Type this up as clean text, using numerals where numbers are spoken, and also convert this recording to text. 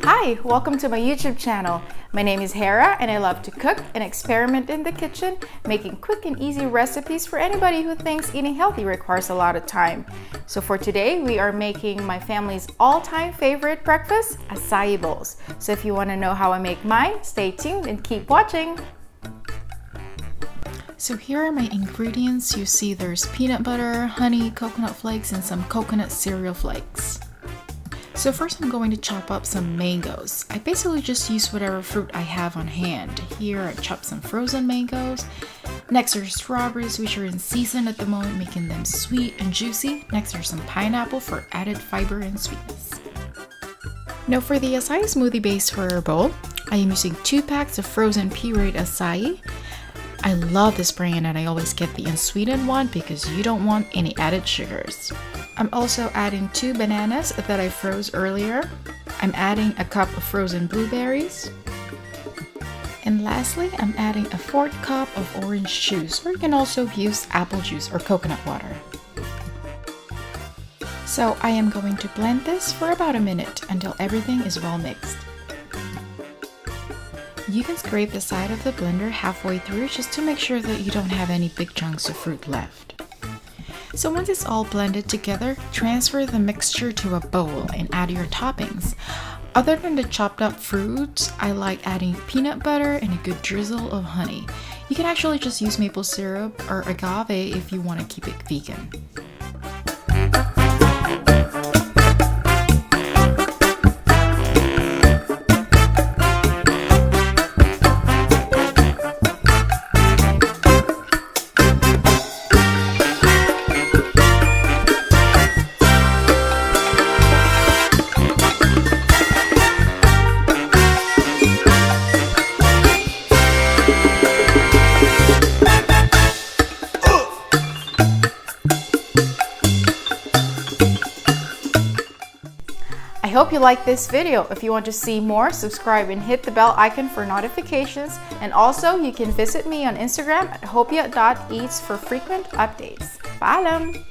Hi, welcome to my YouTube channel. My name is Hera and I love to cook and experiment in the kitchen, making quick and easy recipes for anybody who thinks eating healthy requires a lot of time. So for today, we are making my family's all-time favorite breakfast, acai bowls. So if you want to know how I make mine, stay tuned and keep watching. So here are my ingredients. You see there's peanut butter, honey, coconut flakes, and some coconut cereal flakes. So first I'm going to chop up some mangoes. I basically just use whatever fruit I have on hand. Here I chopped some frozen mangoes. Next are strawberries, which are in season at the moment, making them sweet and juicy. Next are some pineapple for added fiber and sweetness. Now for the acai smoothie base for our bowl, I am using 2 packs of frozen pureed acai. I love this brand and I always get the unsweetened one because you don't want any added sugars. I'm also adding 2 bananas that I froze earlier. I'm adding a cup of frozen blueberries. And lastly, I'm adding a 1/4 cup of orange juice, or you can also use apple juice or coconut water. So I am going to blend this for about a minute until everything is well mixed. You can scrape the side of the blender halfway through just to make sure that you don't have any big chunks of fruit left. So once it's all blended together, transfer the mixture to a bowl and add your toppings. Other than the chopped up fruits, I like adding peanut butter and a good drizzle of honey. You can actually just use maple syrup or agave if you want to keep it vegan. I hope you like this video. If you want to see more, subscribe and hit the bell icon for notifications. And also, you can visit me on Instagram at hopia.eats for frequent updates. Paalam!